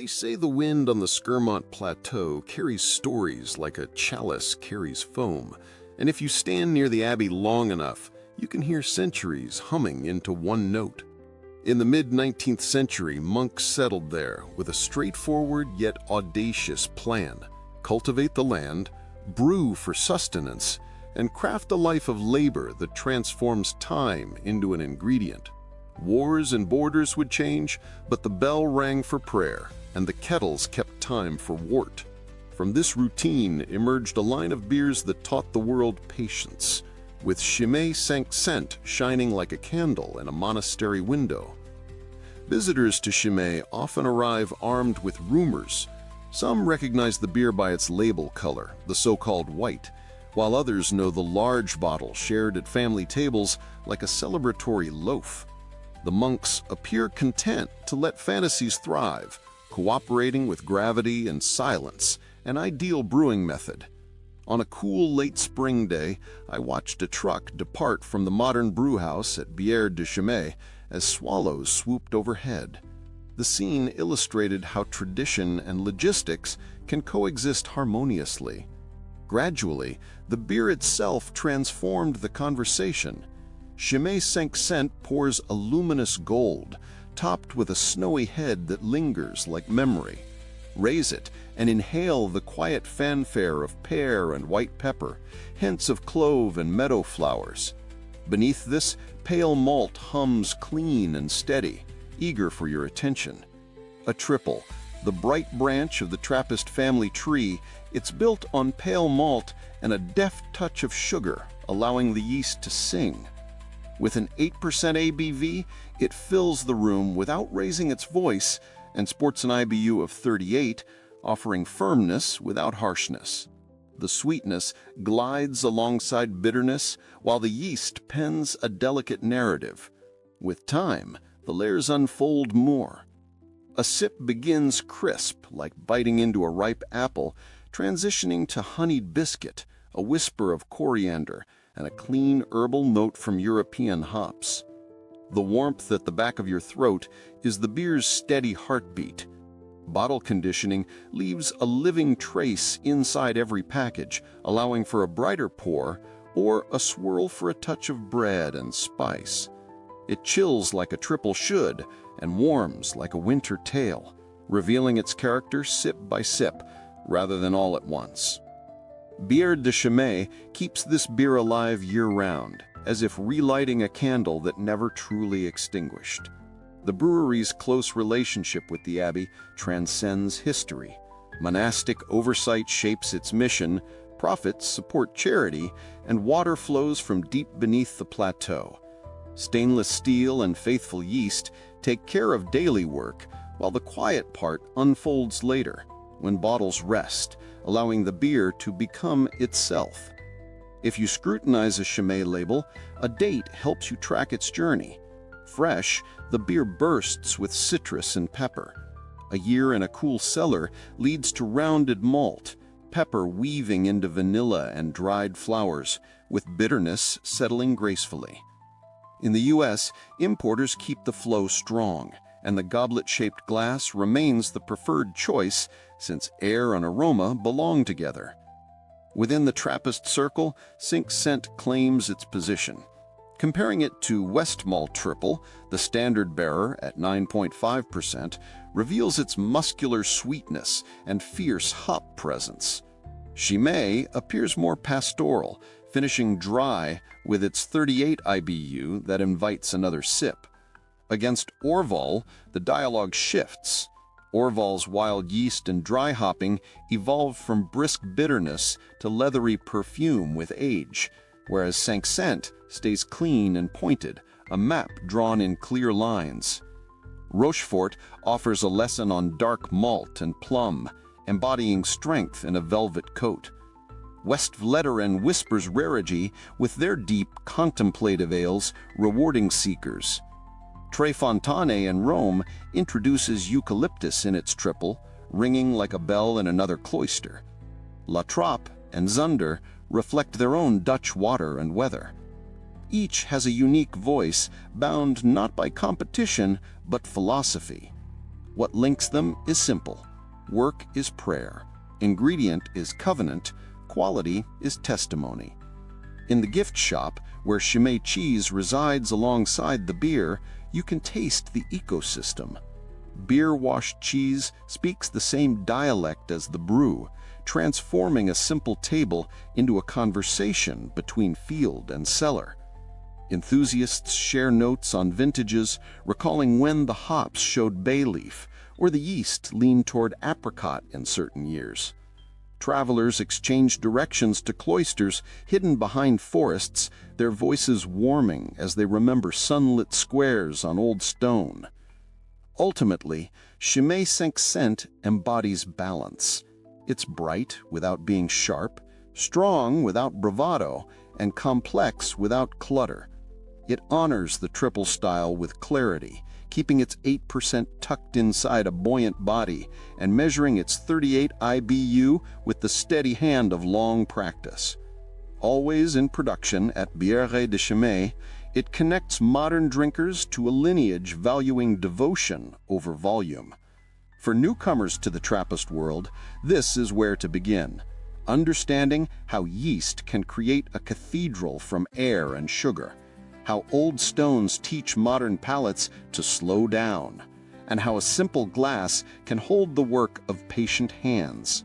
They say the wind on the Scourmont plateau carries stories like a chalice carries foam, and if you stand near the abbey long enough, you can hear centuries humming into one note. In the mid-19th century, monks settled there with a straightforward yet audacious plan: cultivate the land, brew for sustenance, and craft a life of labor that transforms time into an ingredient. Wars and borders would change, but the bell rang for prayer, and the kettles kept time for wort. From this routine emerged a line of beers that taught the world patience, with Chimay Cinq shining like a candle in a monastery window. Visitors to Chimay often arrive armed with rumors. Some recognize the beer by its label color, the so-called white, while others know the large bottle shared at family tables like a celebratory loaf. The monks appear content to let fantasies thrive, cooperating with gravity and silence, an ideal brewing method. On a cool late spring day, I watched a truck depart from the modern brewhouse at Bière de Chimay as swallows swooped overhead. The scene illustrated how tradition and logistics can coexist harmoniously. Gradually, the beer itself transformed the conversation. Chimay Cinq pours a luminous gold, topped with a snowy head that lingers like memory. Raise it and inhale the quiet fanfare of pear and white pepper, hints of clove and meadow flowers. Beneath this, pale malt hums clean and steady, eager for your attention. A triple, the bright branch of the Trappist family tree, it's built on pale malt and a deft touch of sugar, allowing the yeast to sing. With an 8% ABV, it fills the room without raising its voice and sports an IBU of 38, offering firmness without harshness. The sweetness glides alongside bitterness, while the yeast pens a delicate narrative. With time, the layers unfold more. A sip begins crisp, like biting into a ripe apple, transitioning to honeyed biscuit, a whisper of coriander, and a clean herbal note from European hops. The warmth at the back of your throat is the beer's steady heartbeat. Bottle conditioning leaves a living trace inside every package, allowing for a brighter pour or a swirl for a touch of bread and spice. It chills like a triple should and warms like a winter tale, revealing its character sip by sip rather than all at once. Bière de Chimay keeps this beer alive year-round, as if relighting a candle that never truly extinguished. The brewery's close relationship with the abbey transcends history. Monastic oversight shapes its mission, profits support charity, and water flows from deep beneath the plateau. Stainless steel and faithful yeast take care of daily work, while the quiet part unfolds later, when bottles rest, allowing the beer to become itself. If you scrutinize a Chimay label, a date helps you track its journey. Fresh, the beer bursts with citrus and pepper. A year in a cool cellar leads to rounded malt, pepper weaving into vanilla and dried flowers, with bitterness settling gracefully. In the US, importers keep the flow strong, and the goblet-shaped glass remains the preferred choice since air and aroma belong together. Within the Trappist circle, Cinq claims its position. Comparing it to Westmalle Triple, the standard bearer at 9.5%, reveals its muscular sweetness and fierce hop presence. Chimay appears more pastoral, finishing dry with its 38 IBU that invites another sip. Against Orval, the dialogue shifts. Orval's wild yeast and dry hopping evolved from brisk bitterness to leathery perfume with age, whereas Cinq stays clean and pointed, a map drawn in clear lines. Rochefort offers a lesson on dark malt and plum, embodying strength in a velvet coat. Westvleteren whispers rarity with their deep, contemplative ales rewarding seekers. Trefontaine in Rome introduces eucalyptus in its triple, ringing like a bell in another cloister. La Trappe and Zunder reflect their own Dutch water and weather. Each has a unique voice, bound not by competition, but philosophy. What links them is simple. Work is prayer. Ingredient is covenant. Quality is testimony. In the gift shop, where Chimay cheese resides alongside the beer, you can taste the ecosystem. Beer-washed cheese speaks the same dialect as the brew, transforming a simple table into a conversation between field and cellar. Enthusiasts share notes on vintages, recalling when the hops showed bay leaf, or the yeast leaned toward apricot in certain years. Travelers exchange directions to cloisters hidden behind forests, their voices warming as they remember sunlit squares on old stone. Ultimately, Chimay Cinq embodies balance. It's bright without being sharp, strong without bravado, and complex without clutter. It honors the triple style with clarity, keeping its 8% tucked inside a buoyant body and measuring its 38 IBU with the steady hand of long practice. Always in production at Bière de Chimay, it connects modern drinkers to a lineage valuing devotion over volume. For newcomers to the Trappist world, this is where to begin, understanding how yeast can create a cathedral from air and sugar, how old stones teach modern palates to slow down, and how a simple glass can hold the work of patient hands.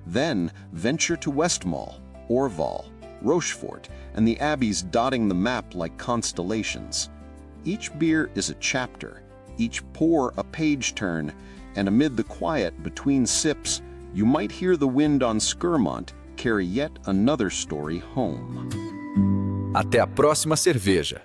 Then venture to Westmalle, Orval, Rochefort, and the abbeys dotting the map like constellations. Each beer is a chapter, each pour a page turn, and amid the quiet between sips, you might hear the wind on Scourmont carry yet another story home. Até a próxima cerveja.